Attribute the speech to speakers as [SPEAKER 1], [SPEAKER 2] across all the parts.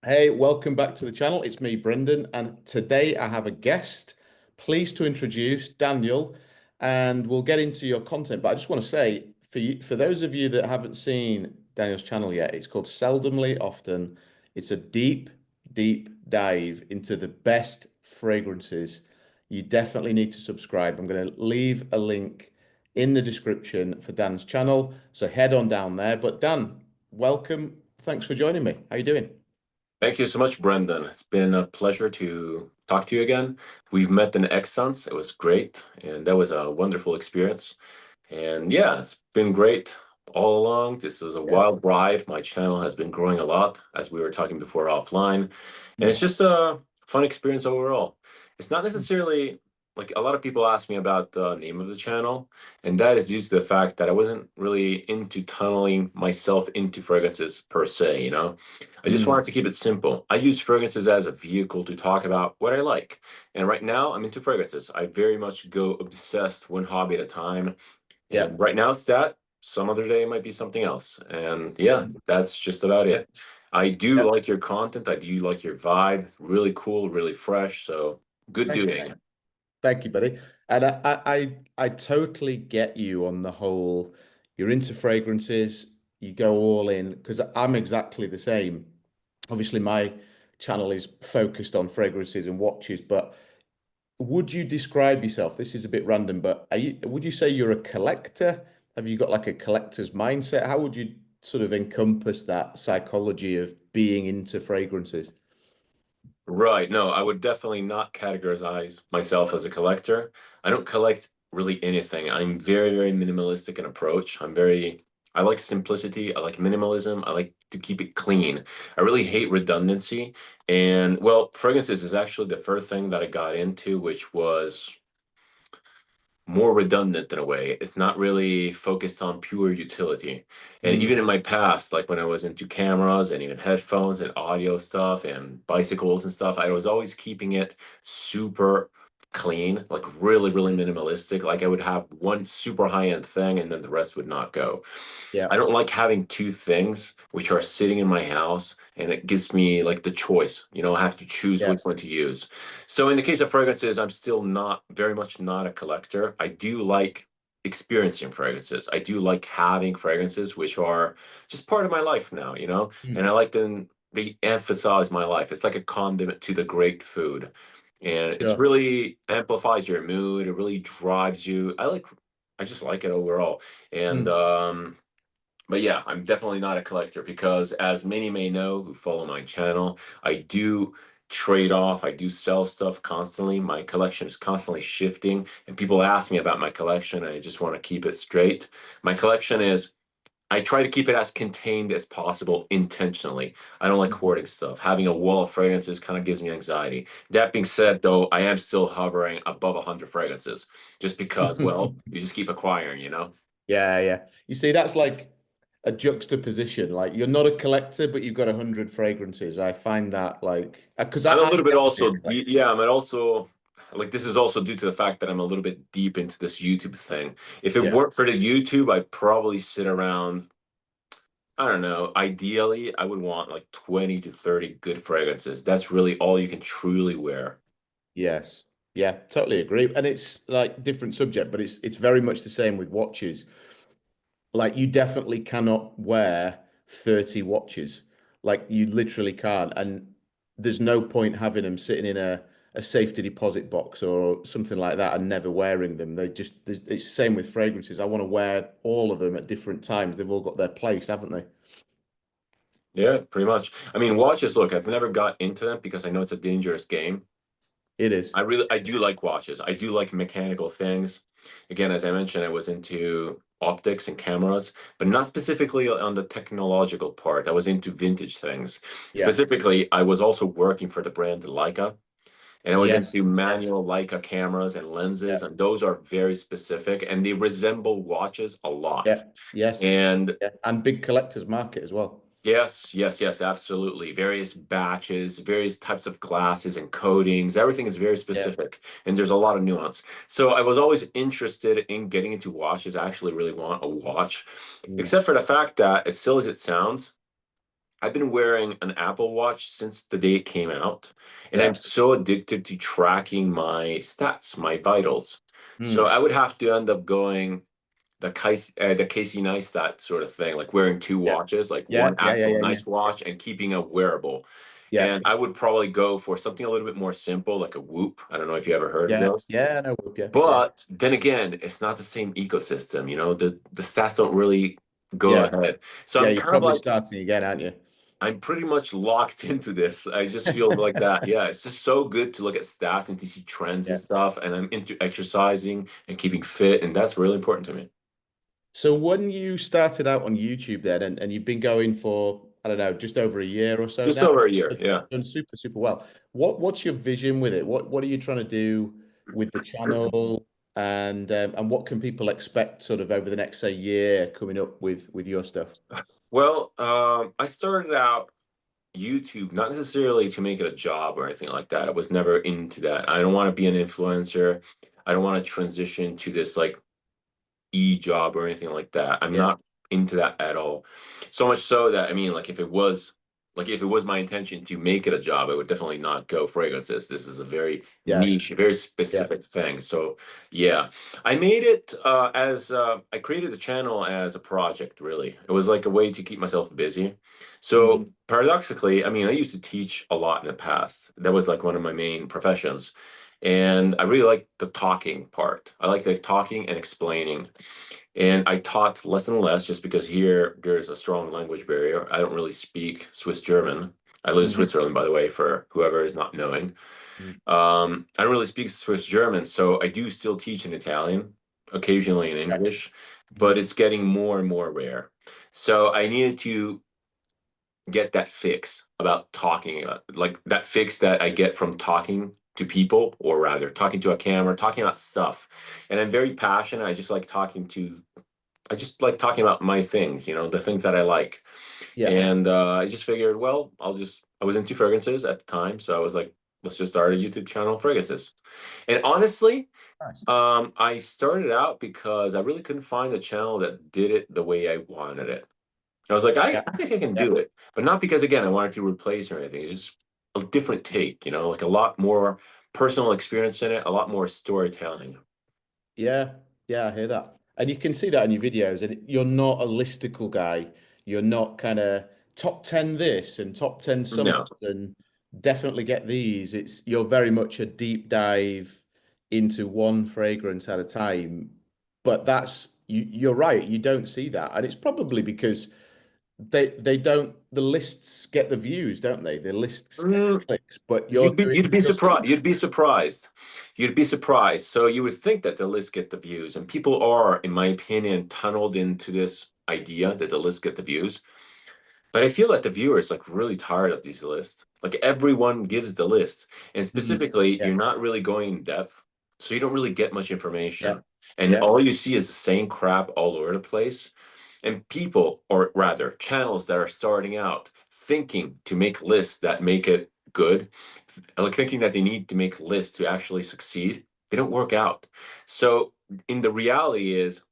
[SPEAKER 1] Hey, welcome back to the channel. It's me, Brendan, and today I have a guest. Pleased to introduce Daniel, and we'll get into your content. But I just want to say, for those of you that haven't seen Daniel's channel yet, it's called Seldomly Often. It's a deep, deep dive into the best fragrances. You definitely need to subscribe. I'm going to leave a link in the description for Dan's channel, so head on down there. But Dan, welcome. Thanks for joining me. How you doing?
[SPEAKER 2] Thank you so much, Brendan. It's been a pleasure to talk to you again. We've met in Exons. It was great, and that was a wonderful experience. And yeah, it's been great all along. This is a
[SPEAKER 1] Yeah.
[SPEAKER 2] wild ride. My channel has been growing a lot, as we were talking before offline. And it's
[SPEAKER 1] Mm.
[SPEAKER 2] just a fun experience overall. It's not necessarily like a lot of people ask me about the name of the channel, and that is due to the fact that I wasn't really into tunneling myself into fragrances per se, you know? I just
[SPEAKER 1] Mm.
[SPEAKER 2] wanted to keep it simple. I use fragrances as a vehicle to talk about what I like. And right now, I'm into fragrances. I very much go obsessed one hobby at a time.
[SPEAKER 1] Yeah.
[SPEAKER 2] And right now it's that. Some other day it might be something else. And yeah, that's just about it. I do
[SPEAKER 1] Yeah.
[SPEAKER 2] like your content. I do like your vibe. Really cool, really fresh. So good
[SPEAKER 1] Thank you.
[SPEAKER 2] doing.
[SPEAKER 1] Thank you, buddy. And I totally get you on the whole. You're into fragrances, you go all in because I'm exactly the same. Obviously, my channel is focused on fragrances and watches, but would you describe yourself? This is a bit random, but would you say you're a collector? Have you got like a collector's mindset? How would you sort of encompass that psychology of being into fragrances?
[SPEAKER 2] Right. No, I would definitely not categorize myself as a collector. I don't collect really anything. I'm very, very minimalistic in approach. I like simplicity. I like minimalism. I like to keep it clean. I really hate redundancy. And well, fragrances is actually the first thing that I got into, which was more redundant in a way. It's not really focused on pure utility. And
[SPEAKER 1] Mm.
[SPEAKER 2] even in my past, like when I was into cameras and even headphones and audio stuff and bicycles and stuff, I was always keeping it super clean, like really, really minimalistic. Like I would have one super high-end thing and then the rest would not go.
[SPEAKER 1] Yeah.
[SPEAKER 2] I don't like having two things which are sitting in my house and it gives me like the choice. I have to choose
[SPEAKER 1] Yeah.
[SPEAKER 2] which one to use. So in the case of fragrances, I'm still not very much not a collector. I do like experiencing fragrances. I do like having fragrances which are just part of my life now, and
[SPEAKER 1] Mm.
[SPEAKER 2] I like them. They emphasize my life. It's like a condiment to the great food. And it's
[SPEAKER 1] Sure.
[SPEAKER 2] really amplifies your mood. It really drives you. I just like it overall. And
[SPEAKER 1] Mm.
[SPEAKER 2] but yeah, I'm definitely not a collector because, as many may know who follow my channel, I do trade off. I do sell stuff constantly. My collection is constantly shifting, and people ask me about my collection. And I just want to keep it straight. My collection is, I try to keep it as contained as possible intentionally. I don't like hoarding stuff. Having a wall of fragrances kind of gives me anxiety. That being said, though, I am still hovering above 100 fragrances just because, well, you just keep acquiring,
[SPEAKER 1] Yeah, yeah. You see, that's like a juxtaposition. Like you're not a collector, but you've got 100 fragrances. I find that like because
[SPEAKER 2] I'm a
[SPEAKER 1] I'm
[SPEAKER 2] little bit
[SPEAKER 1] definitely a
[SPEAKER 2] also,
[SPEAKER 1] collector.
[SPEAKER 2] yeah, I'm also like this is also due to the fact that I'm a little bit deep into this YouTube thing. If it
[SPEAKER 1] Yeah,
[SPEAKER 2] weren't for the YouTube, I'd probably sit around, I don't know, ideally, I would want like 20 to 30 good fragrances. That's really all you can truly wear.
[SPEAKER 1] yes, yeah, totally agree. And it's like different subject, but it's very much the same with watches. Like you definitely cannot wear 30 watches. Like you literally can't. And there's no point having them sitting in a safety deposit box or something like that and never wearing them. It's the same with fragrances. I want to wear all of them at different times. They've all got their place, haven't they?
[SPEAKER 2] Yeah, pretty much. I mean, watches, look, I've never got into them because I know it's a dangerous game.
[SPEAKER 1] It is.
[SPEAKER 2] I do like watches. I do like mechanical things. Again, as I mentioned, I was into optics and cameras, but not specifically on the technological part. I was into vintage things.
[SPEAKER 1] Yeah.
[SPEAKER 2] Specifically, I was also working for the brand Leica, and I was
[SPEAKER 1] Yes.
[SPEAKER 2] into
[SPEAKER 1] Yes.
[SPEAKER 2] manual Leica cameras and
[SPEAKER 1] Yeah.
[SPEAKER 2] lenses, and those are very specific and they resemble watches a lot.
[SPEAKER 1] Yeah. Yes.
[SPEAKER 2] And
[SPEAKER 1] Yeah. And big collectors market as well.
[SPEAKER 2] yes, yes, yes, absolutely. Various batches, various types of glasses and coatings, everything is very
[SPEAKER 1] Yeah.
[SPEAKER 2] specific and there's a lot of nuance. So I was always interested in getting into watches. I actually really want a watch,
[SPEAKER 1] Mm.
[SPEAKER 2] except for the fact that, as silly as it sounds, I've been wearing an Apple Watch since the day it came out, and I'm
[SPEAKER 1] Yeah.
[SPEAKER 2] so addicted to tracking my stats, my vitals. So
[SPEAKER 1] Mm.
[SPEAKER 2] I would have to end up going the Casey Neistat sort of thing, like wearing two
[SPEAKER 1] Yeah.
[SPEAKER 2] watches, like
[SPEAKER 1] Yeah.
[SPEAKER 2] one
[SPEAKER 1] Yeah. Yeah.
[SPEAKER 2] actual
[SPEAKER 1] Yeah. Yeah.
[SPEAKER 2] nice watch and keeping a wearable.
[SPEAKER 1] Yeah.
[SPEAKER 2] And I would probably go for something a little bit more simple, like a Whoop. I don't know if you ever heard of
[SPEAKER 1] Yeah.
[SPEAKER 2] those.
[SPEAKER 1] Yeah. No. Yeah. Yeah.
[SPEAKER 2] But then again, it's not the same ecosystem. The stats don't really go
[SPEAKER 1] Yeah.
[SPEAKER 2] ahead. So
[SPEAKER 1] Yeah.
[SPEAKER 2] I'm
[SPEAKER 1] You're
[SPEAKER 2] kind of
[SPEAKER 1] probably
[SPEAKER 2] like
[SPEAKER 1] starting again, aren't you?
[SPEAKER 2] I'm pretty much locked into this. I just feel like that. Yeah, it's just so good to look at stats and to see trends and
[SPEAKER 1] Yeah.
[SPEAKER 2] stuff. And I'm into exercising and keeping fit, and that's really important to me.
[SPEAKER 1] So when you started out on YouTube then, and you've been going for, I don't know, just over a year or so
[SPEAKER 2] Just
[SPEAKER 1] now,
[SPEAKER 2] over a year. Yeah.
[SPEAKER 1] done super, super well. What's your vision with it? What are you trying to do with the channel? And what can people expect sort of over the next, say, year coming up with your stuff?
[SPEAKER 2] Well, I started out YouTube not necessarily to make it a job or anything like that. I was never into that. I don't want to be an influencer. I don't want to transition to this like job or anything like that. I'm
[SPEAKER 1] Yeah.
[SPEAKER 2] not into that at all. So much so that I mean, if it was my intention to make it a job, I would definitely not go fragrances. This is a very
[SPEAKER 1] Yes.
[SPEAKER 2] niche, very
[SPEAKER 1] Yeah.
[SPEAKER 2] specific thing. So yeah, I made it as I created the channel as a project, really. It was like a way to keep myself busy. So
[SPEAKER 1] Mm.
[SPEAKER 2] paradoxically, I mean, I used to teach a lot in the past. That was like one of my main professions. And I really like the talking part. I like the talking and explaining. And I taught less and less just because here there's a strong language barrier. I don't really speak Swiss German. I live in
[SPEAKER 1] Mm.
[SPEAKER 2] Switzerland, by the way, for whoever is not knowing.
[SPEAKER 1] Mm.
[SPEAKER 2] I don't really speak Swiss German, so I do still teach in Italian, occasionally in
[SPEAKER 1] Yeah.
[SPEAKER 2] English, but
[SPEAKER 1] Mm.
[SPEAKER 2] it's getting more and more rare. So I needed to get that fix about talking, like that fix that I get from talking to people, or rather talking to a camera, talking about stuff. And I'm very passionate. I just like talking about my things, the things that I like.
[SPEAKER 1] Yeah.
[SPEAKER 2] And I just figured, well, I was into fragrances at the time. So I was like, let's just start a YouTube channel, fragrances. And honestly,
[SPEAKER 1] Nice.
[SPEAKER 2] I started out because I really couldn't find a channel that did it the way I wanted it. I was like,
[SPEAKER 1] Yeah.
[SPEAKER 2] I think I can
[SPEAKER 1] Yeah.
[SPEAKER 2] do it. But not because, again, I wanted to replace or anything. It's just a different take, like a lot more personal experience in it, a lot more storytelling.
[SPEAKER 1] Yeah, yeah, I hear that. And you can see that in your videos. And you're not a listicle guy. You're not kind of top 10 this and top 10 summers
[SPEAKER 2] No.
[SPEAKER 1] and definitely get these. You're very much a deep dive into one fragrance at a time. But you're right, you don't see that. And it's probably because they don't the lists get the views, don't they? The lists get the
[SPEAKER 2] Mm,
[SPEAKER 1] clicks, but you're doing
[SPEAKER 2] you'd be
[SPEAKER 1] just as
[SPEAKER 2] surprised. You'd be surprised. You'd be surprised. So you would think that the lists get the views, and people are, in my opinion, tunneled into this idea that the lists get the views. But I feel that the viewer is like really tired of these lists. Like everyone gives the lists, and
[SPEAKER 1] Mhm.
[SPEAKER 2] specifically,
[SPEAKER 1] Yeah,
[SPEAKER 2] you're not really going in depth, so you don't really get much
[SPEAKER 1] yeah,
[SPEAKER 2] information, and
[SPEAKER 1] yeah.
[SPEAKER 2] all you see is the same crap all over the place. And people, or rather, channels that are starting out thinking to make lists that make it good, like thinking that they need to make lists to actually succeed, they don't work out. So, the reality is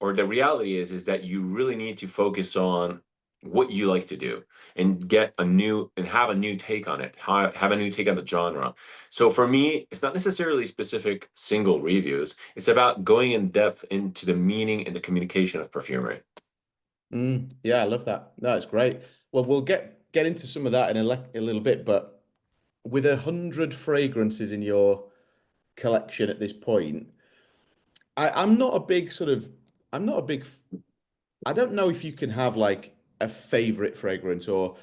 [SPEAKER 2] that you really need to focus on what you like to do and have a new take on it, have a new take on the genre. So for me, it's not necessarily specific single reviews. It's about going in depth into the meaning and the communication of perfumery.
[SPEAKER 1] Yeah, I love that. No, it's great. Well, we'll get into some of that in a little bit, but with 100 fragrances in your collection at this point, I'm not a big sort of, I'm not a big I don't know if you can have like a favorite fragrance or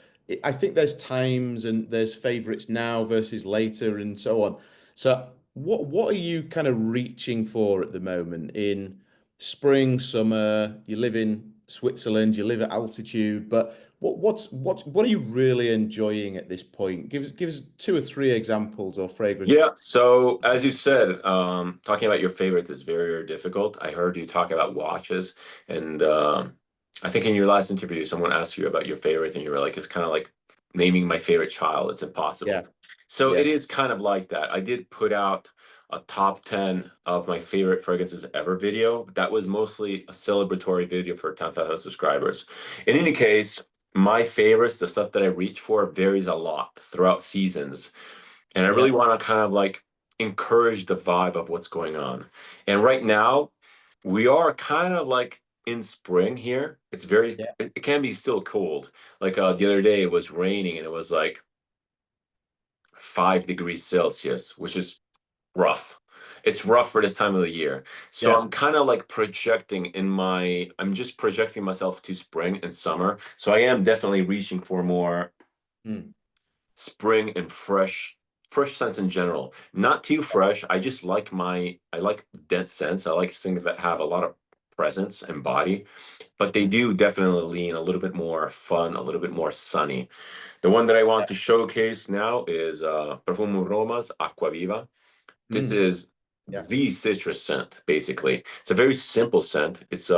[SPEAKER 1] I think there's times and there's favorites now versus later and so on. So what are you kind of reaching for at the moment in spring, summer? You live in Switzerland, you live at altitude, but what are you really enjoying at this point? Give us two or three examples or fragrance.
[SPEAKER 2] Yeah. So as you said, talking about your favorite is very, very difficult. I heard you talk about watches, and I think in your last interview, someone asked you about your favorite, and you were like, "It's kind of like naming my favorite child. It's
[SPEAKER 1] Yeah,
[SPEAKER 2] impossible." So
[SPEAKER 1] yeah,
[SPEAKER 2] it is kind of like that. I did put out a top 10 of my favorite fragrances ever video. That was mostly a celebratory video for 10,000 subscribers. In any case. my favorites, the stuff that I reach for, varies a lot throughout seasons. And I
[SPEAKER 1] Yeah,
[SPEAKER 2] really want to kind of like encourage the vibe of what's going on. And right now, we are kind of like in spring here. It's very,
[SPEAKER 1] yeah,
[SPEAKER 2] it can be still cold. Like the other day, it was raining and it was like 5 degrees Celsius, which is rough. It's rough for this time of the year. So
[SPEAKER 1] yeah.
[SPEAKER 2] I'm kind of like I'm just projecting myself to spring and summer. So I am definitely reaching for more
[SPEAKER 1] Mm.
[SPEAKER 2] spring and fresh scents in general. Not too fresh. I like dense scents. I like things that have a lot of presence and body, but they do definitely lean a little bit more fun, a little bit more sunny. The one that I want to showcase now is Profumo Roma's Aquaviva. This
[SPEAKER 1] Mm.
[SPEAKER 2] is
[SPEAKER 1] Yeah.
[SPEAKER 2] the citrus scent, basically. It's a very simple scent. It's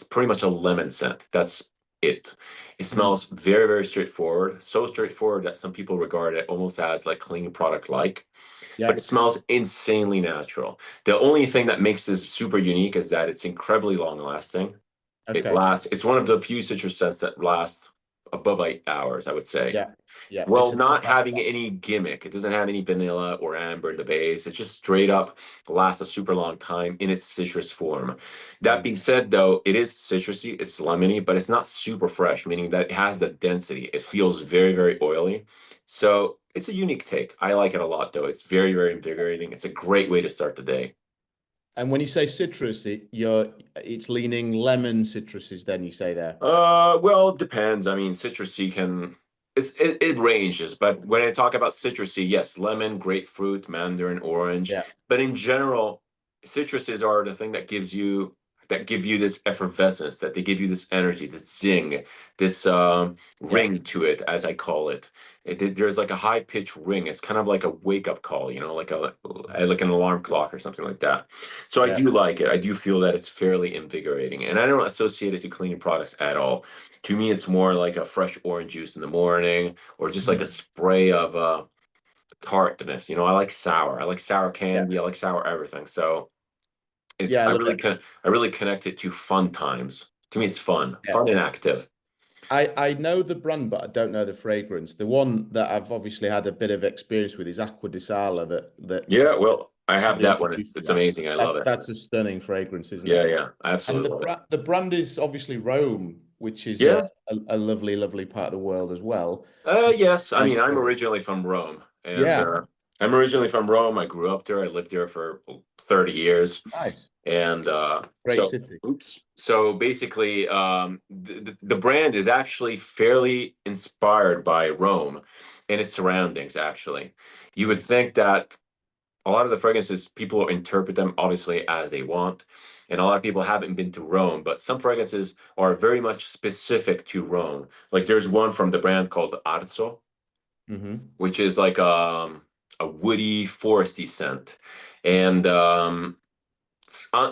[SPEAKER 2] pretty much a lemon scent. That's it. It
[SPEAKER 1] Mm.
[SPEAKER 2] smells very, very straightforward. So straightforward that some people regard it almost as like cleaning product like, but
[SPEAKER 1] Yeah.
[SPEAKER 2] it smells insanely natural. The only thing that makes this super unique is that it's incredibly long lasting.
[SPEAKER 1] Okay.
[SPEAKER 2] It's one of the few citrus scents that lasts above 8 hours, I would say.
[SPEAKER 1] Yeah. Yeah. It's
[SPEAKER 2] Well,
[SPEAKER 1] a tough
[SPEAKER 2] not
[SPEAKER 1] ask.
[SPEAKER 2] having any gimmick. It doesn't have any vanilla or amber in the base. It just straight up lasts a super long time in its citrus form. That
[SPEAKER 1] Mm.
[SPEAKER 2] being said, though, it is citrusy, it's lemony, but it's not super fresh, meaning that it has the density. It feels very, very oily. So it's a unique take. I like it a lot, though. It's very, very invigorating. It's a great way to start the day.
[SPEAKER 1] And when you say citrus, it's leaning lemon citruses, then you say there.
[SPEAKER 2] Well, it depends. I mean, citrusy it ranges, but when I talk about citrusy, yes, lemon, grapefruit, mandarin, orange.
[SPEAKER 1] Yeah.
[SPEAKER 2] But in general, citruses are the thing that give you this effervescence, that they give you this energy, this zing, this
[SPEAKER 1] Yeah.
[SPEAKER 2] ring to it, as I call it. There's like a high pitched ring. It's kind of like a wake up call, like an alarm clock or something like that. So I
[SPEAKER 1] Yeah.
[SPEAKER 2] do like it. I do feel that it's fairly invigorating, and I don't associate it to cleaning products at all. To me, it's more like a fresh orange juice in the morning, or just like a
[SPEAKER 1] Mm.
[SPEAKER 2] spray of tartness. I like sour. I like sour
[SPEAKER 1] Yeah.
[SPEAKER 2] candy. I like sour everything. So it's
[SPEAKER 1] Yeah. I love it.
[SPEAKER 2] I really connect it to fun times. To me, it's fun,
[SPEAKER 1] Yeah.
[SPEAKER 2] fun and active.
[SPEAKER 1] I know the brand, but I don't know the fragrance. The one that I've obviously had a bit of experience with is Acqua di Sala that
[SPEAKER 2] Yeah, well, I have
[SPEAKER 1] you
[SPEAKER 2] that one.
[SPEAKER 1] introduced me
[SPEAKER 2] It's
[SPEAKER 1] that.
[SPEAKER 2] amazing. I love it.
[SPEAKER 1] That's a stunning fragrance, isn't
[SPEAKER 2] Yeah,
[SPEAKER 1] it?
[SPEAKER 2] yeah, I
[SPEAKER 1] And
[SPEAKER 2] absolutely love it.
[SPEAKER 1] the brand is obviously Rome, which is
[SPEAKER 2] Yeah.
[SPEAKER 1] a lovely, lovely part of the world as well.
[SPEAKER 2] Yes. I
[SPEAKER 1] Nice
[SPEAKER 2] mean, I'm
[SPEAKER 1] fragrance.
[SPEAKER 2] originally from Rome, and
[SPEAKER 1] Yeah,
[SPEAKER 2] I'm originally from Rome. I grew up there. I lived there for 30 years.
[SPEAKER 1] nice.
[SPEAKER 2] And
[SPEAKER 1] Great city.
[SPEAKER 2] so basically, the brand is actually fairly inspired by Rome and its surroundings, actually. You would
[SPEAKER 1] Mm.
[SPEAKER 2] think that a lot of the fragrances, people interpret them obviously as they want. And a lot of people haven't been to Rome, but some fragrances are very much specific to Rome. Like there's one from the brand called Arzo,
[SPEAKER 1] Hmm.
[SPEAKER 2] which is like a woody, foresty scent. And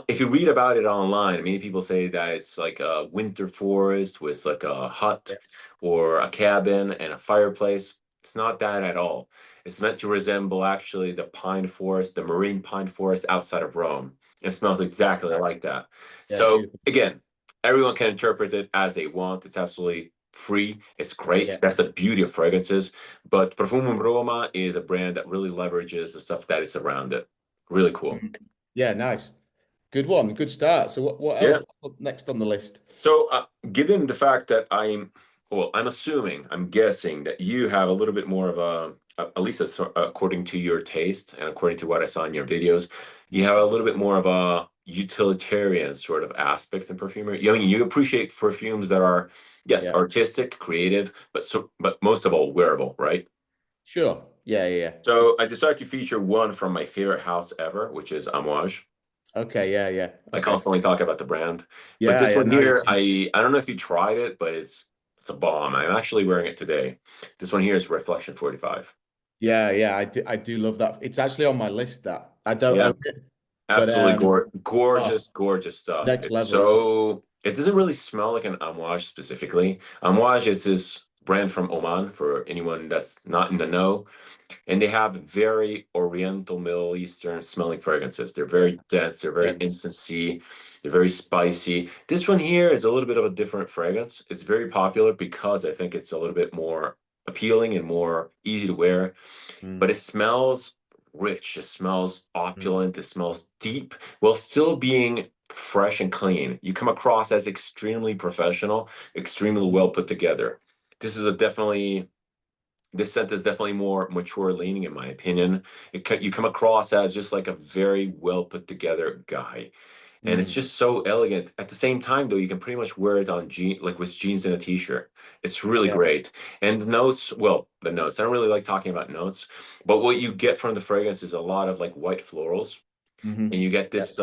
[SPEAKER 2] if you read about it online, many people say that it's like a winter forest with like a hut
[SPEAKER 1] Yeah,
[SPEAKER 2] or a cabin and a fireplace. It's not that at all. It's meant to resemble actually the pine forest, the marine pine forest outside of Rome. It smells exactly
[SPEAKER 1] nice.
[SPEAKER 2] like that.
[SPEAKER 1] Yeah,
[SPEAKER 2] So
[SPEAKER 1] beautiful.
[SPEAKER 2] again, everyone can interpret it as they want. It's absolutely free. It's great.
[SPEAKER 1] Yeah.
[SPEAKER 2] That's the beauty of fragrances. But Profumum Roma is a brand that really leverages the stuff that is around it. Really cool.
[SPEAKER 1] Mhm. Yeah, nice. Good one. Good start. So what
[SPEAKER 2] Yeah.
[SPEAKER 1] else next on the list?
[SPEAKER 2] So, given the fact that I'm assuming, I'm guessing that you have a little bit more of at least according to your taste and according to what I saw in your videos, you have a little bit more of a utilitarian sort of aspect in perfumery. I mean, you appreciate perfumes that are, yes,
[SPEAKER 1] Yeah.
[SPEAKER 2] artistic, creative, but most of all wearable, right?
[SPEAKER 1] Sure. Yeah, yeah, yeah. For
[SPEAKER 2] So I decided to feature one from my favorite house ever, which is Amouage.
[SPEAKER 1] Okay, yeah, yeah.
[SPEAKER 2] I
[SPEAKER 1] Okay.
[SPEAKER 2] constantly talk about the brand. But
[SPEAKER 1] Yeah,
[SPEAKER 2] this
[SPEAKER 1] yeah.
[SPEAKER 2] one
[SPEAKER 1] Now you've
[SPEAKER 2] here,
[SPEAKER 1] seen.
[SPEAKER 2] I don't know if you tried it, but it's a bomb. I'm actually wearing it today. This one here is Reflection 45.
[SPEAKER 1] Yeah, yeah. I do love that. It's actually on my list that I don't
[SPEAKER 2] Yeah,
[SPEAKER 1] own it, but
[SPEAKER 2] absolutely
[SPEAKER 1] oh,
[SPEAKER 2] gorgeous, gorgeous stuff.
[SPEAKER 1] next level.
[SPEAKER 2] It doesn't really smell like an Amouage specifically. Amouage is this brand from Oman for anyone that's not in the know. And they have very Oriental, Middle Eastern smelling fragrances. They're
[SPEAKER 1] Yeah.
[SPEAKER 2] very dense, they're very
[SPEAKER 1] Dense.
[SPEAKER 2] incensey, they're very spicy. This one here is a little bit of a different fragrance. It's very popular because I think it's a little bit more appealing and more easy to wear, but
[SPEAKER 1] Mm,
[SPEAKER 2] it smells rich, it smells
[SPEAKER 1] mm,
[SPEAKER 2] opulent, it smells deep while still being fresh and clean. You come across as extremely professional, extremely
[SPEAKER 1] mm.
[SPEAKER 2] well put together. This is a definitely this scent is definitely more mature leaning, in my opinion. You come across as just like a very well put together guy, and it's
[SPEAKER 1] Mm.
[SPEAKER 2] just so elegant. At the same time, though, you can pretty much wear it on like with jeans and a t-shirt. It's really
[SPEAKER 1] Yeah.
[SPEAKER 2] great. And the notes, well, the notes. I don't really like talking about notes, but what you get from the fragrance is a lot of like white florals, and
[SPEAKER 1] Hmm.
[SPEAKER 2] you get
[SPEAKER 1] Yeah.
[SPEAKER 2] this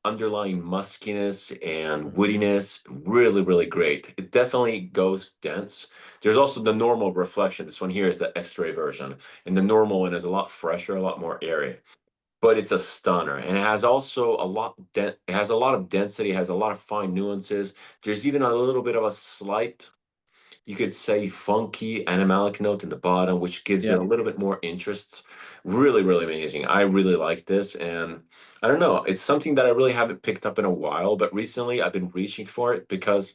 [SPEAKER 2] underlying muskiness and woodiness. Really, really great. It definitely goes dense. There's also the normal reflection. This one here is the X-ray version, and the normal one is a lot fresher, a lot more airy. But it's a stunner, and it has also a lot. It has a lot of density. It has a lot of fine nuances. There's even a little bit of a slight, you could say, funky animalic note in the bottom, which gives it
[SPEAKER 1] Yeah.
[SPEAKER 2] a little bit more interest. Really, really amazing. I really like this, and I don't know, it's something that I really haven't picked up in a while, but recently I've been reaching for it because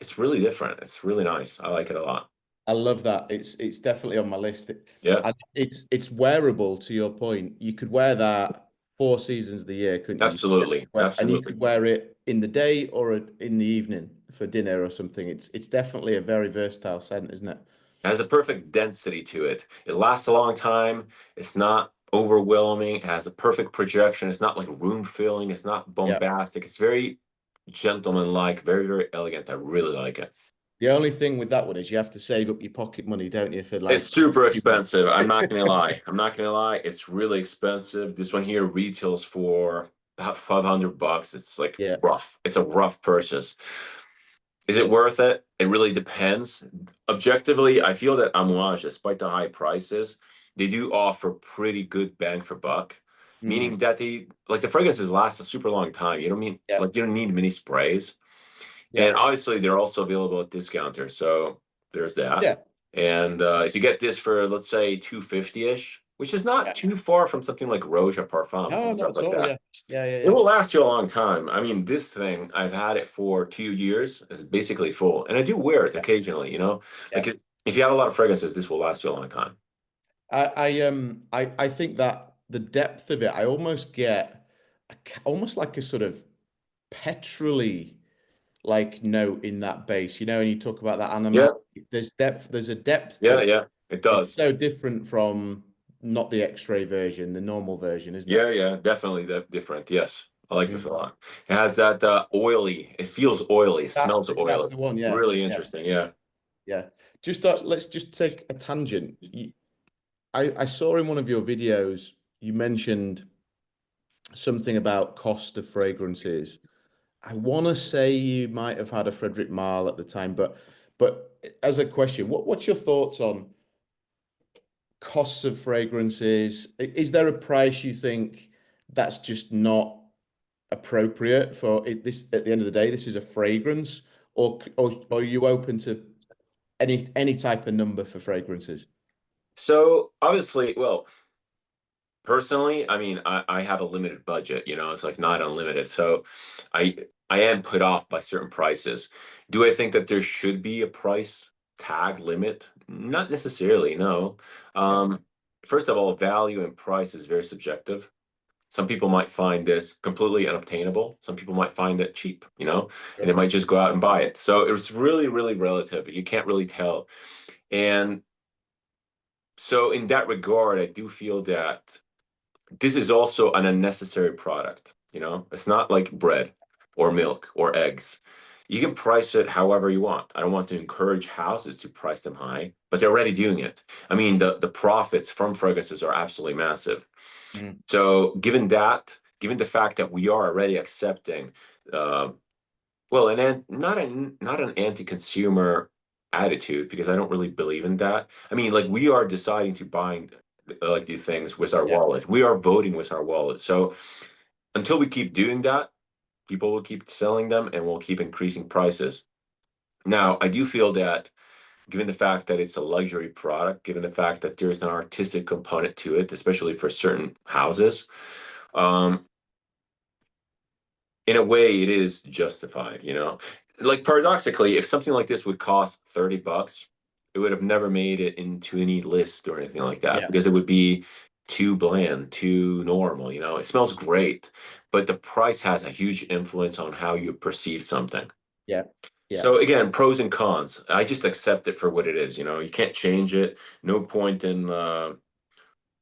[SPEAKER 2] it's really different. It's really nice. I like it a lot.
[SPEAKER 1] I love that. It's definitely on my list.
[SPEAKER 2] Yeah,
[SPEAKER 1] And it's wearable to your point. You could wear that 4 seasons of the year, couldn't you?
[SPEAKER 2] absolutely,
[SPEAKER 1] And you
[SPEAKER 2] absolutely.
[SPEAKER 1] could wear it in the day or in the evening for dinner or something. It's definitely a very versatile scent, isn't it?
[SPEAKER 2] It has a perfect density to it. It lasts a long time. It's not overwhelming. It has a perfect projection. It's not like room filling. It's not
[SPEAKER 1] Yeah.
[SPEAKER 2] bombastic. It's very gentlemanlike, very, very elegant. I really like it.
[SPEAKER 1] The only thing with that one is you have to save up your pocket money, don't you, for
[SPEAKER 2] It's
[SPEAKER 1] like
[SPEAKER 2] super
[SPEAKER 1] few months.
[SPEAKER 2] expensive. I'm not gonna lie. I'm not gonna lie. It's really expensive. This one here retails for about 500 bucks. It's like
[SPEAKER 1] Yeah.
[SPEAKER 2] rough. It's a rough purchase. Is it worth it? It really depends. Objectively, I feel that Amouage, despite the high prices, they do offer pretty good bang for buck.
[SPEAKER 1] Mm.
[SPEAKER 2] Meaning that they like the fragrances last a super long time.
[SPEAKER 1] Yeah.
[SPEAKER 2] You don't need many sprays.
[SPEAKER 1] Yeah.
[SPEAKER 2] And obviously, they're also available at discounters. So there's that.
[SPEAKER 1] Yeah.
[SPEAKER 2] And if you get this for, let's say, 250-ish, which is not
[SPEAKER 1] Yeah.
[SPEAKER 2] too far from something like Roja Parfums
[SPEAKER 1] No,
[SPEAKER 2] and
[SPEAKER 1] not
[SPEAKER 2] stuff
[SPEAKER 1] at
[SPEAKER 2] like
[SPEAKER 1] all.
[SPEAKER 2] that,
[SPEAKER 1] Yeah. Yeah. Yeah.
[SPEAKER 2] it
[SPEAKER 1] Yeah.
[SPEAKER 2] will last you a long time. I mean, this thing, I've had it for 2 years. It's basically full. And I do wear it
[SPEAKER 1] Yeah.
[SPEAKER 2] occasionally, you know?
[SPEAKER 1] Yeah.
[SPEAKER 2] Like, if you have a lot of fragrances, this will last you a long time.
[SPEAKER 1] I think that the depth of it, I almost get almost like a sort of petrolly like note in that bass, and you talk about that animal.
[SPEAKER 2] Yeah,
[SPEAKER 1] There's a depth to
[SPEAKER 2] yeah,
[SPEAKER 1] it.
[SPEAKER 2] yeah, it
[SPEAKER 1] It's
[SPEAKER 2] does.
[SPEAKER 1] so different from not the X-ray version, the normal version, isn't
[SPEAKER 2] Yeah,
[SPEAKER 1] it?
[SPEAKER 2] yeah, definitely different. Yes, I like this a
[SPEAKER 1] Mm.
[SPEAKER 2] lot. It has that oily, it feels oily, it smells
[SPEAKER 1] That's
[SPEAKER 2] oily.
[SPEAKER 1] the one, yeah.
[SPEAKER 2] Really
[SPEAKER 1] Yeah.
[SPEAKER 2] interesting. Yeah.
[SPEAKER 1] Yeah. Let's just take a tangent. I saw in one of your videos you mentioned something about cost of fragrances. I want to say you might have had a Frederick Malle at the time, but as a question, what's your thoughts on costs of fragrances? Is there a price you think that's just not appropriate for it, this at the end of the day? This is a fragrance, or are you open to any type of number for fragrances?
[SPEAKER 2] So obviously, well, personally, I mean, I have a limited budget, you know, it's like not unlimited. So I I am put off by certain prices. Do I think that there should be a price tag limit? Not necessarily, no.
[SPEAKER 1] Yeah,
[SPEAKER 2] Um, First of all, value and price is very subjective. Some people might find this completely unobtainable. Some people might find it cheap, you know, and they
[SPEAKER 1] sure.
[SPEAKER 2] might just go out and buy it. So it's really, really relative. You can't really tell. And so in that regard, I do feel that this is also an unnecessary product. You know, it's not like bread or milk or eggs. You can price it however you want. I don't want to encourage houses to price them high, but they're already doing it. I mean, the profits from fragrances are absolutely massive.
[SPEAKER 1] Mm.
[SPEAKER 2] So, given the fact that we are already accepting, uh, well, not an anti-consumer attitude, because I don't really believe in that. I mean, like, we are deciding to buy like these things with our
[SPEAKER 1] Yeah.
[SPEAKER 2] wallet. We are voting with our wallet. So until we keep doing that, people will keep selling them and we'll keep increasing prices. Now, I do feel that given the fact that it's a luxury product, given the fact that there's an artistic component to it, especially for certain houses. Um, in a way, it is justified, you know? Like paradoxically, if something like this would cost $30, it would have never made it into any list or anything like that
[SPEAKER 1] Yeah.
[SPEAKER 2] because it would be too bland, too normal, you know? It smells great, but the price has a huge influence on how you perceive something.
[SPEAKER 1] Yeah. Yeah.
[SPEAKER 2] So again, pros and cons. I just accept it for what it is, you know? You can't change it. No point in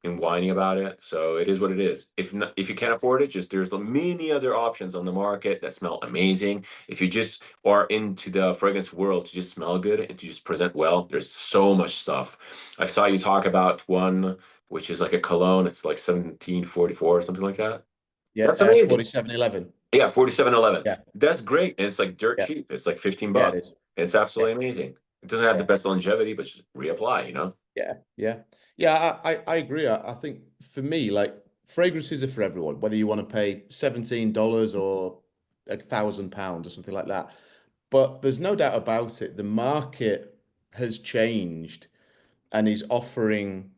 [SPEAKER 2] whining about it. So it is what it is. If not, if you can't afford it, just there's many other options on the market that smell amazing. If you just are into the fragrance world to just smell good and to just present well, there's so much stuff. I saw you talk about one which is like a cologne. It's like 1744 or something like that.
[SPEAKER 1] Yeah.
[SPEAKER 2] That's amazing.
[SPEAKER 1] 4711.
[SPEAKER 2] Yeah, 4711.
[SPEAKER 1] Yeah.
[SPEAKER 2] That's great. And it's like dirt
[SPEAKER 1] Yeah.
[SPEAKER 2] cheap. It's like 15
[SPEAKER 1] Yeah, it
[SPEAKER 2] bucks.
[SPEAKER 1] is.
[SPEAKER 2] It's
[SPEAKER 1] Yeah.
[SPEAKER 2] absolutely amazing. It doesn't have the
[SPEAKER 1] Yeah.
[SPEAKER 2] best longevity, but just reapply, you know?
[SPEAKER 1] Yeah. Yeah. Yeah. I agree. I think for me, like fragrances are for everyone, whether you want to pay $17 or £1,000 or something like that. But there's no doubt about it. The market has changed and is offering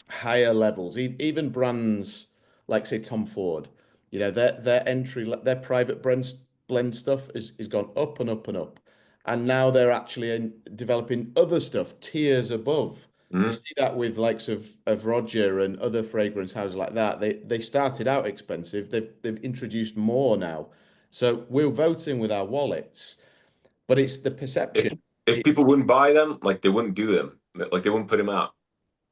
[SPEAKER 1] higher levels. Even brands like say Tom Ford, you know, their private blend stuff is gone up and up and up, and now they're actually developing other stuff tiers above. You
[SPEAKER 2] Mhm.
[SPEAKER 1] see that with likes of Roger and other fragrance houses like that. They started out expensive. They've introduced more now. So we're voting with our wallets, but it's the
[SPEAKER 2] If
[SPEAKER 1] perception.
[SPEAKER 2] if people wouldn't buy them, like they wouldn't do them. Like they wouldn't put them out.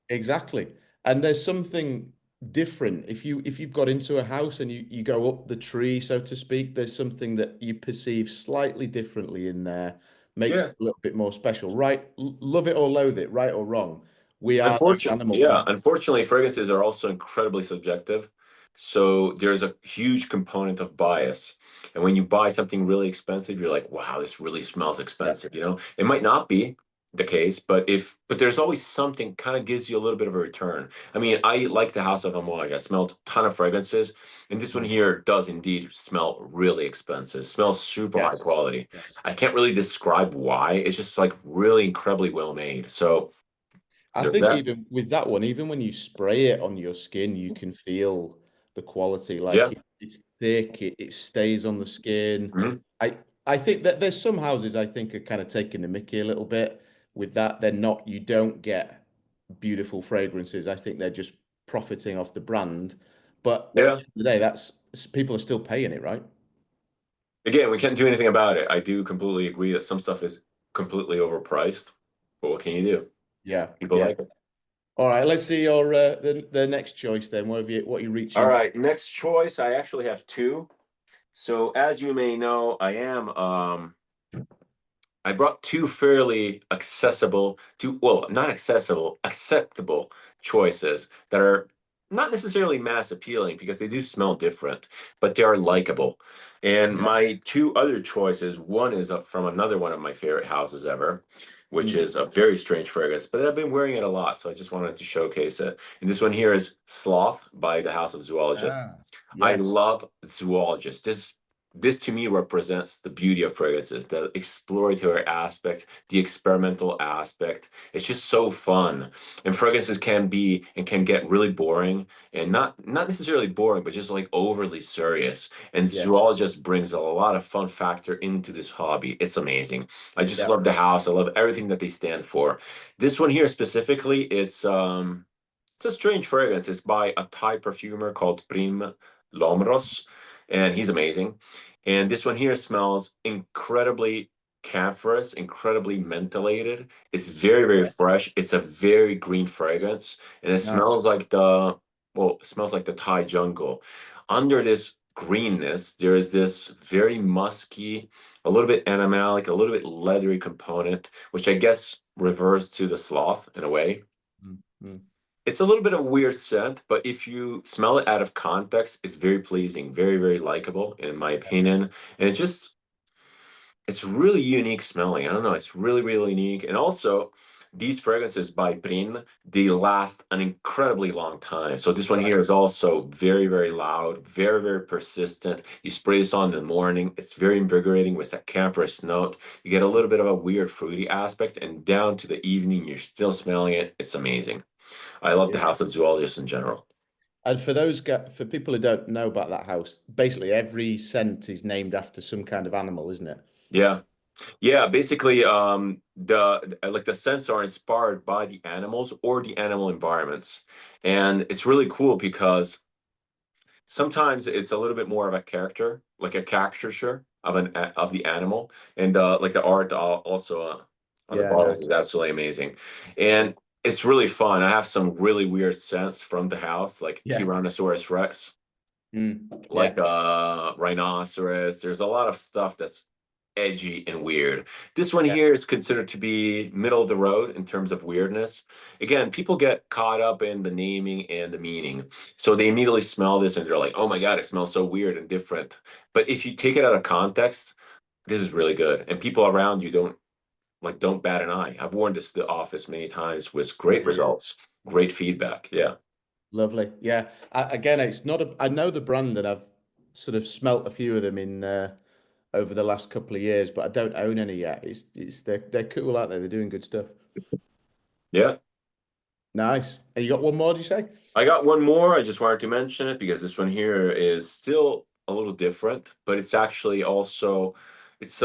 [SPEAKER 1] Exactly. And there's something different. If you've got into a house and you go up the tree, so to speak, there's something that you perceive slightly differently in there, makes
[SPEAKER 2] Yeah.
[SPEAKER 1] it a little bit more special. Right? Love it or loathe it, right or wrong. We are those animals,
[SPEAKER 2] Yeah.
[SPEAKER 1] aren't
[SPEAKER 2] Unfortunately, fragrances are also incredibly subjective. So there's a huge component of bias. And when you buy something really expensive, you're like, wow, this really smells
[SPEAKER 1] we? Yeah.
[SPEAKER 2] expensive. You know, it might not be the case, but there's always something kind of gives you a little bit of a return. I mean, I like the House of Amouage. I smelled a ton of fragrances, and this one
[SPEAKER 1] Mm.
[SPEAKER 2] here does indeed smell really expensive. Smells super high
[SPEAKER 1] Yes.
[SPEAKER 2] quality.
[SPEAKER 1] Yes.
[SPEAKER 2] I can't really describe why. It's just like really incredibly well made. So
[SPEAKER 1] I
[SPEAKER 2] there's
[SPEAKER 1] think
[SPEAKER 2] that.
[SPEAKER 1] even with that one, even when you spray it on your skin, you can feel the quality. Like
[SPEAKER 2] Yeah.
[SPEAKER 1] it's thick, it stays on the skin.
[SPEAKER 2] Mhm.
[SPEAKER 1] I I think that there's some houses I think are kind of taking the mickey a little bit with that. They're not, you don't get beautiful fragrances. I think they're just profiting off the brand. But at the
[SPEAKER 2] Yeah.
[SPEAKER 1] end of the day, that's people are still paying it, right?
[SPEAKER 2] Again, we can't do anything about it. I do completely agree that some stuff is completely overpriced, but what can you do?
[SPEAKER 1] Yeah,
[SPEAKER 2] People
[SPEAKER 1] yeah.
[SPEAKER 2] like it.
[SPEAKER 1] All right, let's see your the next choice then. What are you
[SPEAKER 2] All
[SPEAKER 1] reaching for?
[SPEAKER 2] right, next choice. I actually have two. So as you may know, I brought two fairly accessible, two, well, not accessible, acceptable choices that are not necessarily mass appealing because they do smell different, but they are likable. And
[SPEAKER 1] Yeah.
[SPEAKER 2] my two other choices, one is from another one of my favorite houses ever, which
[SPEAKER 1] Mm.
[SPEAKER 2] is a very strange fragrance, but I've been wearing it a lot, so I just wanted to showcase it. And this one here is Sloth by the House of Zoologists.
[SPEAKER 1] Ah,
[SPEAKER 2] I
[SPEAKER 1] yes.
[SPEAKER 2] love Zoologists. This to me represents the beauty of fragrances, the exploratory aspect, the experimental aspect. It's just so fun. And fragrances can be and can get really boring and not necessarily boring, but just like overly serious. And
[SPEAKER 1] Yes.
[SPEAKER 2] zoologist brings a lot of fun factor into this hobby. It's amazing. I just
[SPEAKER 1] Yeah.
[SPEAKER 2] love the house. I love everything that they stand for. This one here specifically, it's a strange fragrance. It's by a Thai perfumer called Prim Lomros, and he's amazing. And this one here smells incredibly camphorous, incredibly mentholated. It's very, very
[SPEAKER 1] Yeah.
[SPEAKER 2] fresh. It's a very green fragrance, and it
[SPEAKER 1] Nice.
[SPEAKER 2] smells like it smells like the Thai jungle. Under this greenness, there is this very musky, a little bit animalic, a little bit leathery component, which I guess refers to the sloth in a way.
[SPEAKER 1] Mm, mm.
[SPEAKER 2] It's a little bit of a weird scent, but if you smell it out of context, it's very pleasing, very, very likable, in my opinion. And it's really unique smelling. I don't know, it's really, really unique. And also, these fragrances by Prin, they last an incredibly long time. So this one
[SPEAKER 1] Right.
[SPEAKER 2] here is also very, very loud, very, very persistent. You spray this on in the morning, it's very invigorating with that camphorous note. You get a little bit of a weird fruity aspect, and down to the evening, you're still smelling it. It's amazing. I love the
[SPEAKER 1] Yeah.
[SPEAKER 2] House of Zoologists in general.
[SPEAKER 1] And for people who don't know about that house, basically every scent is named after some kind of animal, isn't it?
[SPEAKER 2] Yeah. Yeah, basically, like the scents are inspired by the animals or the animal environments, and it's really cool because sometimes it's a little bit more of a character, like a caricature of of the animal, and like the art also on the
[SPEAKER 1] Yeah,
[SPEAKER 2] bottles
[SPEAKER 1] nice.
[SPEAKER 2] is absolutely amazing,
[SPEAKER 1] Yeah.
[SPEAKER 2] and it's really fun. I have some really weird scents from the house, like
[SPEAKER 1] Yeah.
[SPEAKER 2] Tyrannosaurus Rex, like
[SPEAKER 1] Yeah.
[SPEAKER 2] rhinoceros. There's a lot of stuff that's edgy and weird. This one
[SPEAKER 1] Yeah.
[SPEAKER 2] here is considered to be middle of the road in terms of weirdness. Again, people get caught up in the naming and the meaning. So they immediately smell this and they're like, "Oh my God, it smells so weird and different." But if you take it out of context, this is really good. And people around you don't bat an eye. I've worn this to the office many times with great results, great feedback. Yeah.
[SPEAKER 1] Lovely. Yeah. Again, it's not a, I know the brand and I've sort of smelt a few of them in over the last couple of years, but I don't own any yet. It's they're cool, aren't they? They're doing good stuff.
[SPEAKER 2] Yeah.
[SPEAKER 1] Nice. And you got one more, do you say?
[SPEAKER 2] I got one more. I just wanted to mention it because this one here is still a little different, but it's actually also it's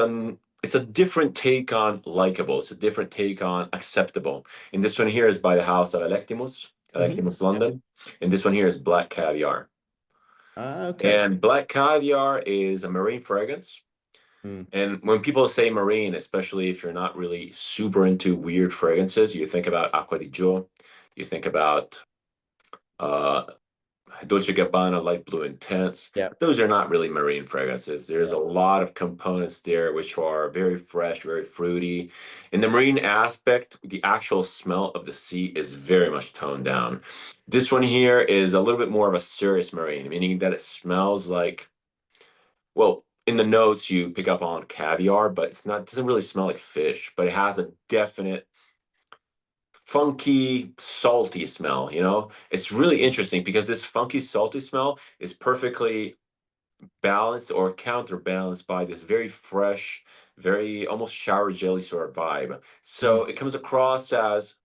[SPEAKER 2] a different take on likable. It's a different take on acceptable. And this one here is by the House of Electimus, Electimus
[SPEAKER 1] Yeah.
[SPEAKER 2] London, and this one here is Black Caviar.
[SPEAKER 1] Ah, okay.
[SPEAKER 2] And Black Caviar is a marine fragrance.
[SPEAKER 1] Mm.
[SPEAKER 2] And when people say marine, especially if you're not really super into weird fragrances, you think about Acqua di Gio, you think about uh, Dolce Gabbana Light Blue Intense.
[SPEAKER 1] Yeah.
[SPEAKER 2] Those are not really marine fragrances. There's
[SPEAKER 1] Yeah.
[SPEAKER 2] a lot of components there which are very fresh, very fruity. In the marine aspect, the actual smell of the sea is very much toned down. This one here is a little bit more of a serious marine, meaning that it smells like, well, in the notes you pick up on caviar, but it doesn't really smell like fish, but it has a definite funky, salty smell, you know? It's really
[SPEAKER 1] Mm.
[SPEAKER 2] interesting because this funky, salty smell is perfectly balanced or counterbalanced by this very fresh, very almost shower jelly sort of vibe. So
[SPEAKER 1] Mm.
[SPEAKER 2] it comes across as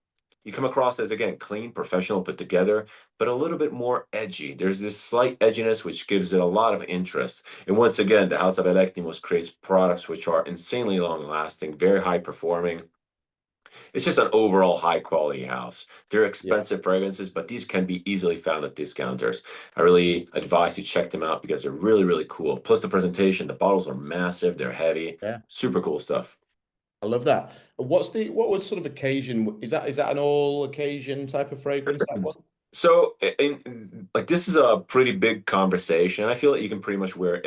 [SPEAKER 2] you come across as again clean, professional, put together, but a little bit more edgy. There's this slight edginess which gives it a lot of interest. And once again, the House of Electimos creates products which are insanely long lasting, very high performing. It's just an overall high quality house. They're
[SPEAKER 1] Yeah.
[SPEAKER 2] expensive fragrances, but these can be easily found at discounters. I really advise you check them out because they're really, really cool. Plus the presentation, the bottles are massive, they're heavy,
[SPEAKER 1] Yeah.
[SPEAKER 2] super cool stuff.
[SPEAKER 1] I love that. What would sort of occasion is that an all occasion type of fragrance, that one?
[SPEAKER 2] So, like this is a pretty big conversation. I feel like you can pretty much wear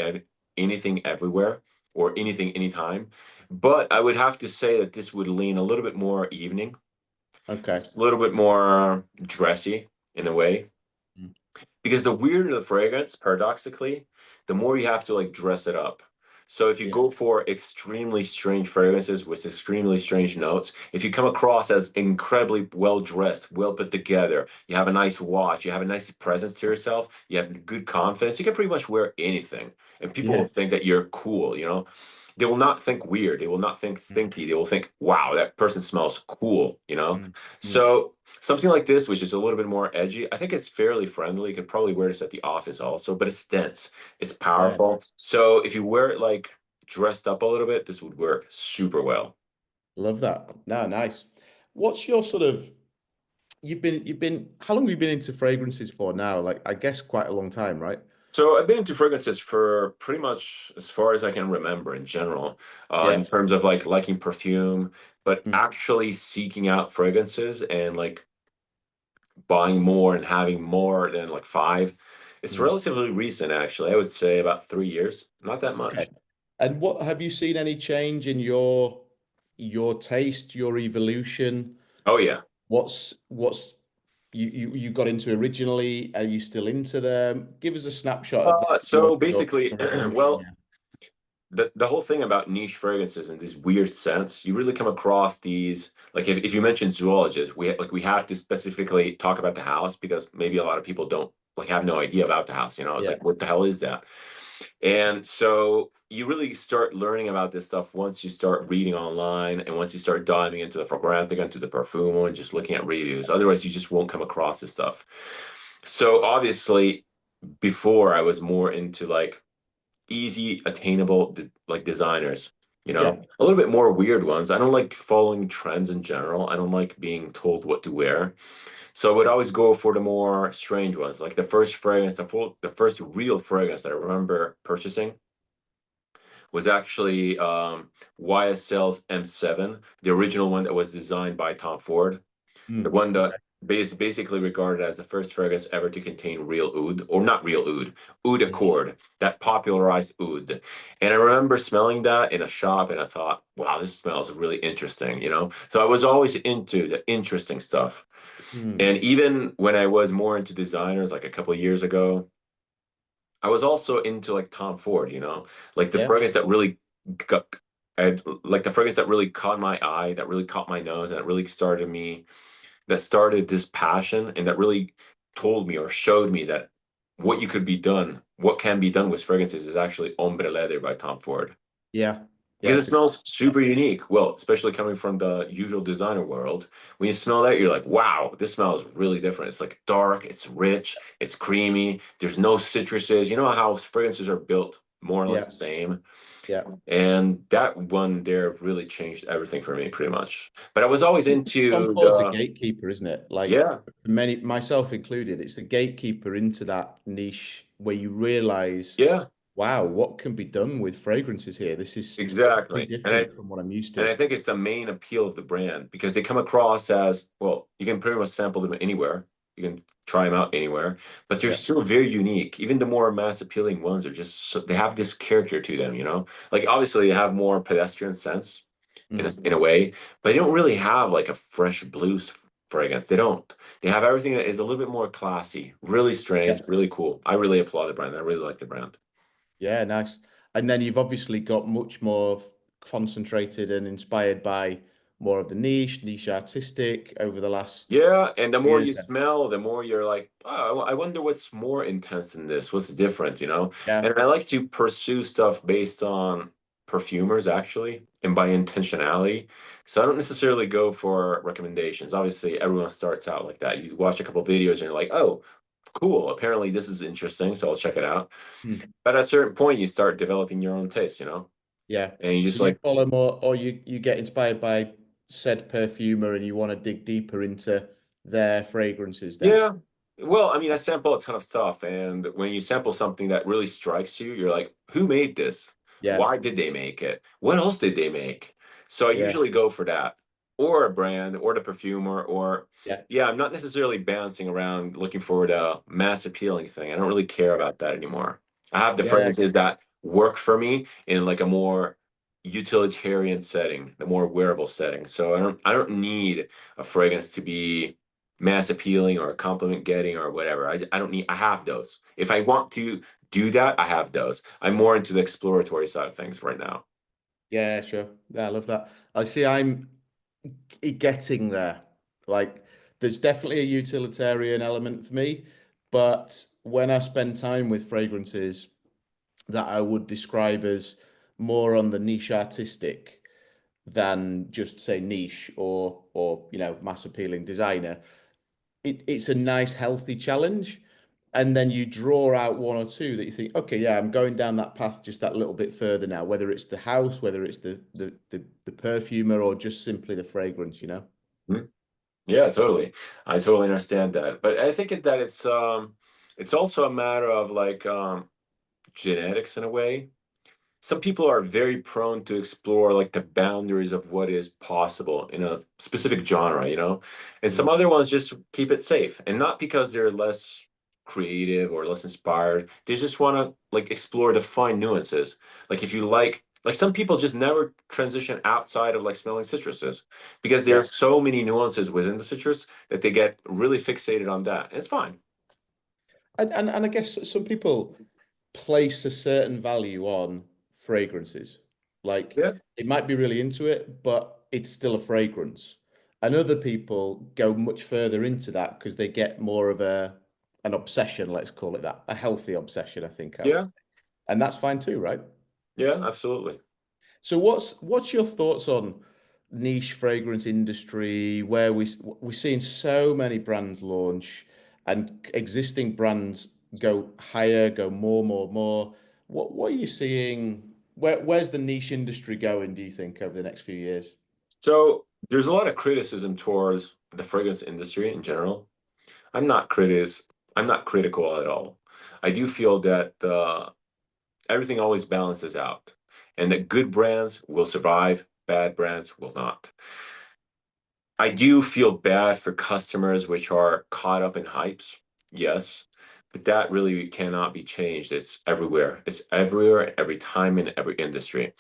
[SPEAKER 2] anything everywhere or anything anytime. But I would have to say that this would lean a little bit more evening.
[SPEAKER 1] Okay.
[SPEAKER 2] It's a little bit more dressy in a way.
[SPEAKER 1] Mm.
[SPEAKER 2] Because the weirder the fragrance, paradoxically, the more you have to like dress it up. So if you
[SPEAKER 1] Yeah.
[SPEAKER 2] go for extremely strange fragrances with extremely strange notes, if you come across as incredibly well dressed, well put together, you have a nice watch, you have a nice presence to yourself, you have good confidence, you can pretty much wear anything, and people will
[SPEAKER 1] Yeah.
[SPEAKER 2] think that you're cool. You know, they will not think weird, they will not think
[SPEAKER 1] Mm.
[SPEAKER 2] stinky, they will think, "Wow, that person smells cool." You know,
[SPEAKER 1] Mm. Mm.
[SPEAKER 2] so something like this, which is a little bit more edgy, I think it's fairly friendly. You could probably wear this at the office also, but it's dense, it's
[SPEAKER 1] Yeah.
[SPEAKER 2] powerful. So if you wear it like dressed up a little bit, this would work super well.
[SPEAKER 1] Love that. No, nice. What's your sort of you've been how long have you been into fragrances for now? Like I guess quite a long time, right?
[SPEAKER 2] So I've been into fragrances for pretty much as far as I can remember in general, in
[SPEAKER 1] Yeah.
[SPEAKER 2] terms of like liking perfume, but
[SPEAKER 1] Mm.
[SPEAKER 2] actually seeking out fragrances and like buying more and having more than like five. It's
[SPEAKER 1] Mm.
[SPEAKER 2] relatively recent, actually. I would say about 3 years, not that
[SPEAKER 1] Okay.
[SPEAKER 2] much.
[SPEAKER 1] And what have you seen any change in your taste, your evolution?
[SPEAKER 2] Oh yeah.
[SPEAKER 1] What's you got into originally? Are you still into them? Give us a snapshot of
[SPEAKER 2] So
[SPEAKER 1] your
[SPEAKER 2] basically,
[SPEAKER 1] evolution.
[SPEAKER 2] well,
[SPEAKER 1] Yeah.
[SPEAKER 2] the whole thing about niche fragrances in this weird sense, you really come across these, like if you mention zoologists, we have to specifically talk about the house because maybe a lot of people don't like have no idea about the house, you know. It's
[SPEAKER 1] Yeah.
[SPEAKER 2] like, what the hell is that? And so you really start learning about this stuff once you start reading online and once you start diving into the Fragrantica, into the Perfumo, and just looking at reviews. Otherwise, you just won't come across this stuff. So obviously, before I was more into like easy attainable like designers, you
[SPEAKER 1] Yeah.
[SPEAKER 2] know, a little bit more weird ones. I don't like following trends in general. I don't like being told what to wear. So I would always go for the more strange ones. Like the first fragrance, the first real fragrance that I remember purchasing was actually YSL's M7, the original one that was designed by Tom Ford. The
[SPEAKER 1] Mm.
[SPEAKER 2] one that basically regarded as the first fragrance ever to contain real oud, or not real oud
[SPEAKER 1] Mm.
[SPEAKER 2] accord, that popularized oud. And I remember smelling that in a shop, and I thought, wow, this smells really interesting, you know? So I was always into the interesting stuff.
[SPEAKER 1] Mm.
[SPEAKER 2] And even when I was more into designers, like a couple of years ago, I was also into like Tom Ford, you know, like the
[SPEAKER 1] Yeah.
[SPEAKER 2] fragrance that really got, like the fragrance that really caught my eye, that really caught my nose, and that really that started this passion, and that really told me or showed me that what can be done with fragrances is actually Ombre Leather by Tom Ford.
[SPEAKER 1] Yeah. Yeah.
[SPEAKER 2] Because it smells super unique. Well, especially coming from the usual designer world. When you smell that, you're like, wow, this smells really different. It's like dark, it's rich, it's creamy. There's no citruses. You know how fragrances are built more or less
[SPEAKER 1] Yeah.
[SPEAKER 2] the same.
[SPEAKER 1] Yeah.
[SPEAKER 2] And that one there really changed everything for me pretty much. But I was always
[SPEAKER 1] Tom
[SPEAKER 2] into
[SPEAKER 1] Ford's a gatekeeper, isn't it? Like
[SPEAKER 2] yeah,
[SPEAKER 1] many, myself included, it's the gatekeeper into that niche where you realize,
[SPEAKER 2] yeah,
[SPEAKER 1] wow, what can be done with fragrances here? This is totally
[SPEAKER 2] exactly.
[SPEAKER 1] different from what I'm used
[SPEAKER 2] And
[SPEAKER 1] to.
[SPEAKER 2] I think it's the main appeal of the brand because they come across as, well, you can pretty much sample them anywhere. You can try them out anywhere, but they're
[SPEAKER 1] Yeah.
[SPEAKER 2] still very unique. Even the more mass appealing ones are just they have this character to them, you know? Like obviously they have more pedestrian sense
[SPEAKER 1] Mm.
[SPEAKER 2] in a way, but they don't really have like a fresh blues fragrance. They don't. They have everything that is a little bit more classy, really
[SPEAKER 1] Yeah.
[SPEAKER 2] strange, really cool. I really applaud the brand. I really like the brand.
[SPEAKER 1] Yeah. Nice. And then you've obviously got much more concentrated and inspired by more of the niche artistic over the last
[SPEAKER 2] Yeah, and the more
[SPEAKER 1] years
[SPEAKER 2] you
[SPEAKER 1] then.
[SPEAKER 2] smell, the more you're like, oh, I wonder what's more intense in this. What's different, you know?
[SPEAKER 1] Yeah.
[SPEAKER 2] And I like to pursue stuff based on perfumers actually, and by intentionality. So I don't necessarily go for recommendations. Obviously, everyone starts out like that. You watch a couple videos and you're like, oh, cool. Apparently, this is interesting, so I'll check it out.
[SPEAKER 1] Hmm.
[SPEAKER 2] But at a certain point, you start developing your own taste, you know?
[SPEAKER 1] Yeah.
[SPEAKER 2] And you
[SPEAKER 1] So
[SPEAKER 2] just
[SPEAKER 1] you
[SPEAKER 2] like,
[SPEAKER 1] follow more, or you get inspired by said perfumer and you want to dig deeper into their fragrances then.
[SPEAKER 2] yeah. Well, I mean, I sample a ton of stuff, and when you sample something that really strikes you, you're like, who made this?
[SPEAKER 1] Yeah.
[SPEAKER 2] Why did they make it? What else did they make? So I
[SPEAKER 1] Yeah.
[SPEAKER 2] usually go for that, or a brand, or the perfumer, or
[SPEAKER 1] Yeah.
[SPEAKER 2] yeah, I'm not necessarily bouncing around looking for the mass appealing thing. I don't really care about that anymore. I have the
[SPEAKER 1] Yeah.
[SPEAKER 2] fragrances that work for me in like a more utilitarian setting, the more wearable setting. So I don't need a fragrance to be mass appealing or compliment getting or whatever. I don't need, I have those. If I want to do that, I have those. I'm more into the exploratory side of things right now.
[SPEAKER 1] Yeah, sure. Yeah, I love that. I see I'm getting there. Like there's definitely a utilitarian element for me, but when I spend time with fragrances that I would describe as more on the niche artistic than just say niche or mass appealing designer, it's a nice healthy challenge. And then you draw out one or two that you think, okay, yeah, I'm going down that path just that little bit further now, whether it's the house, whether it's the perfumer or just simply the fragrance, you know?
[SPEAKER 2] Mhm. Yeah, totally. I totally understand that. But I think that it's also a matter of like genetics in a way. Some people are very prone to explore like the boundaries of what is possible in a specific genre, you know, and some
[SPEAKER 1] Mm.
[SPEAKER 2] other ones just keep it safe, and not because they're less creative or less inspired. They just want to like explore the fine nuances. Like if you like some people just never transition outside of like smelling citruses because there
[SPEAKER 1] Yeah.
[SPEAKER 2] are so many nuances within the citrus that they get really fixated on that. And it's fine.
[SPEAKER 1] And I guess some people place a certain value on fragrances. Like
[SPEAKER 2] Yeah,
[SPEAKER 1] they might be really into it, but it's still a fragrance. And other people go much further into that because they get more of an obsession, let's call it that, a healthy obsession, I think I would.
[SPEAKER 2] yeah,
[SPEAKER 1] And that's fine too, right?
[SPEAKER 2] yeah, absolutely.
[SPEAKER 1] So what's your thoughts on niche fragrance industry where we're seeing so many brands launch and existing brands go higher, go more. What are you seeing? Where's the niche industry going, do you think, over the next few years?
[SPEAKER 2] So there's a lot of criticism towards the fragrance industry in general. I'm not critis I'm not critical at all. I do feel that everything always balances out, and that good brands will survive, bad brands will not. I do feel bad for customers which are caught up in hypes, yes, but that really cannot be changed. It's everywhere. It's everywhere, every time in every industry.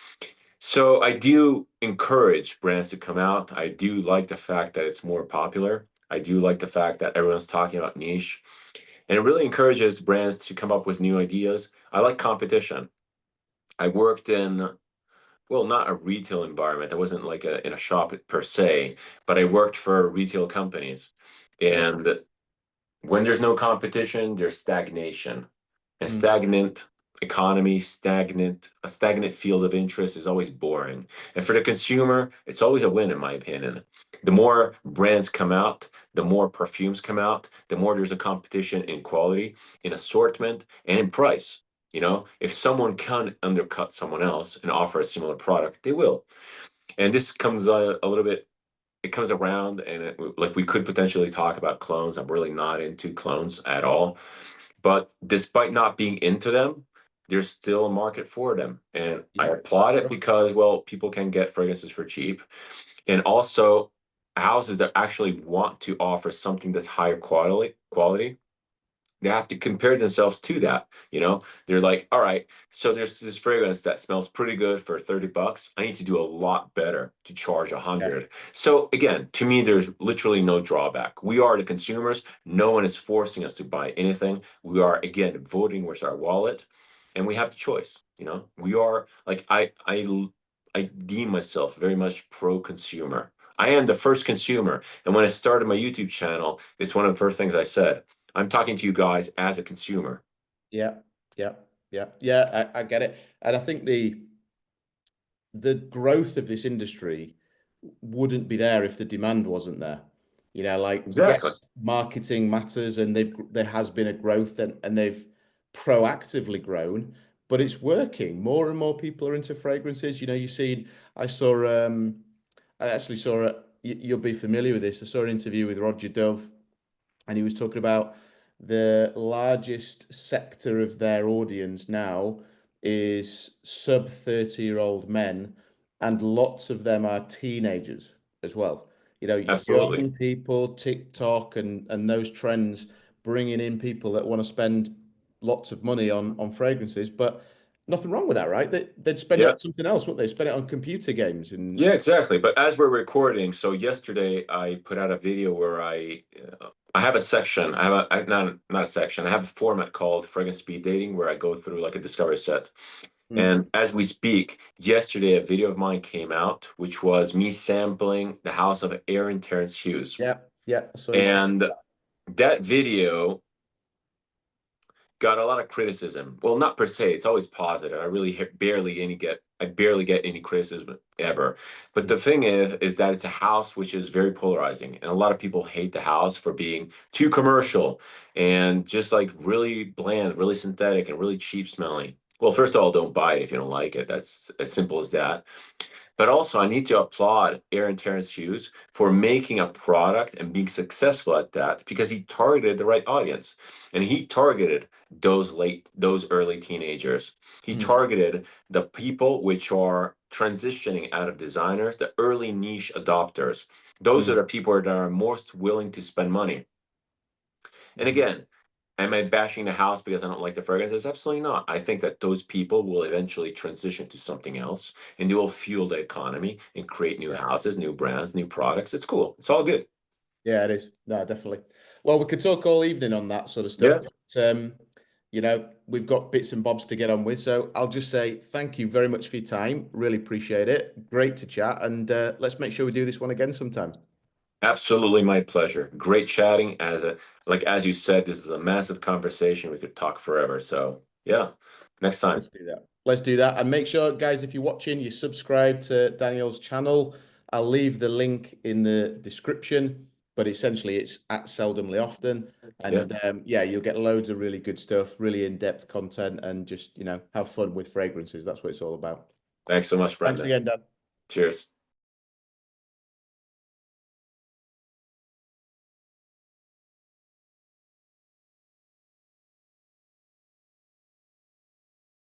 [SPEAKER 2] So I do encourage brands to come out. I do like the fact that it's more popular. I do like the fact that everyone's talking about niche. And it really encourages brands to come up with new ideas. I like competition. I worked in, well, not a retail environment. I wasn't like in a shop per se, but I worked for retail companies.
[SPEAKER 1] Yeah.
[SPEAKER 2] And when there's no competition, there's stagnation. And
[SPEAKER 1] Mm.
[SPEAKER 2] stagnant economy, a stagnant field of interest is always boring. And for the consumer, it's always a win, in my opinion. The more brands come out, the more perfumes come out, the more there's a competition in quality, in assortment, and in price. You know, if someone can undercut someone else and offer a similar product, they will. And this comes a little bit, it comes around, and like we could potentially talk about clones. I'm really not into clones at all, but despite not being into them, there's still a market for them. And I
[SPEAKER 1] Yeah.
[SPEAKER 2] applaud it
[SPEAKER 1] Sure.
[SPEAKER 2] because, well, people can get fragrances for cheap. And also houses that actually want to offer something that's higher quality, they have to compare themselves to that. You know, they're like, all right, so there's this fragrance that smells pretty good for $30. I need to do a lot better to charge a
[SPEAKER 1] Yeah.
[SPEAKER 2] hundred. So again, to me, there's literally no drawback. We are the consumers. No one is forcing us to buy anything. We are, again, voting with our wallet, and we have the choice. You know, we are like, I deem myself very much pro-consumer. I am the first consumer. And when I started my YouTube channel, it's one of the first things I said. I'm talking to you guys as a consumer.
[SPEAKER 1] Yeah. Yeah. Yeah. I get it. And I think the growth of this industry wouldn't be there if the demand wasn't there. You know, like
[SPEAKER 2] Exactly.
[SPEAKER 1] yes, marketing matters, and there has been a growth, and they've proactively grown, but it's working. More and more people are into fragrances. You know, you seen. I actually saw you'll be familiar with this. I saw an interview with Roger Dove, and he was talking about the largest sector of their audience now is sub 30-year-old men, and lots of them are teenagers as well. You know,
[SPEAKER 2] Absolutely.
[SPEAKER 1] young people, TikTok and those trends bringing in people that want to spend lots of money on fragrances, but nothing wrong with that, right? They'd spend it
[SPEAKER 2] Yeah.
[SPEAKER 1] on something else, wouldn't they? Spend it on computer games and
[SPEAKER 2] Yeah, exactly. But as we're recording, so yesterday I put out a video where I have a section. I have not a section. I have a format called fragrance speed dating where I go through like a discovery set.
[SPEAKER 1] Mm.
[SPEAKER 2] And as we speak, yesterday a video of mine came out, which was me sampling the house of Aaron Terrence Hughes.
[SPEAKER 1] Yeah, yeah. So you posted
[SPEAKER 2] And that video got a lot of criticism. Well, not per se. It's always positive. I barely get any criticism ever. But
[SPEAKER 1] that.
[SPEAKER 2] the thing is that it's a house which is very polarizing, and a lot of people hate the house for being too commercial and just like really bland, really synthetic, and really cheap smelling. Well, first of all, don't buy it if you don't like it. That's as simple as that. But also, I need to applaud Aaron Terrence Hughes for making a product and being successful at that because he targeted the right audience. And he targeted those early teenagers. He
[SPEAKER 1] Mm.
[SPEAKER 2] targeted the people which are transitioning out of designers, the early niche adopters. Those are
[SPEAKER 1] Mm.
[SPEAKER 2] the people that are most willing to spend money. And
[SPEAKER 1] Mhm.
[SPEAKER 2] again, am I bashing the house because I don't like the fragrances? Absolutely not. I think that those people will eventually transition to something else and they will fuel the economy and create new
[SPEAKER 1] Yeah.
[SPEAKER 2] houses, new brands, new products. It's cool. It's all good.
[SPEAKER 1] Yeah, it is. No, definitely. Well, we could talk all evening on that sort of stuff,
[SPEAKER 2] Yeah.
[SPEAKER 1] but we've got bits and bobs to get on with. So I'll just say thank you very much for your time. Really appreciate it. Great to chat. And let's make sure we do this one again sometime.
[SPEAKER 2] Absolutely my pleasure. Great chatting. As you said, this is a massive conversation. We could talk forever. So yeah, next time.
[SPEAKER 1] Let's do that. Let's do that. And make sure, guys, if you're watching, you subscribe to Daniel's channel. I'll leave the link in the description, but essentially it's at Seldomly Often.
[SPEAKER 2] Yeah.
[SPEAKER 1] And yeah, you'll get loads of really good stuff, really in-depth content, and just, have fun with fragrances. That's what it's all about.
[SPEAKER 2] Thanks so much,
[SPEAKER 1] Thanks
[SPEAKER 2] Brendan.
[SPEAKER 1] again, Dan.
[SPEAKER 2] Cheers.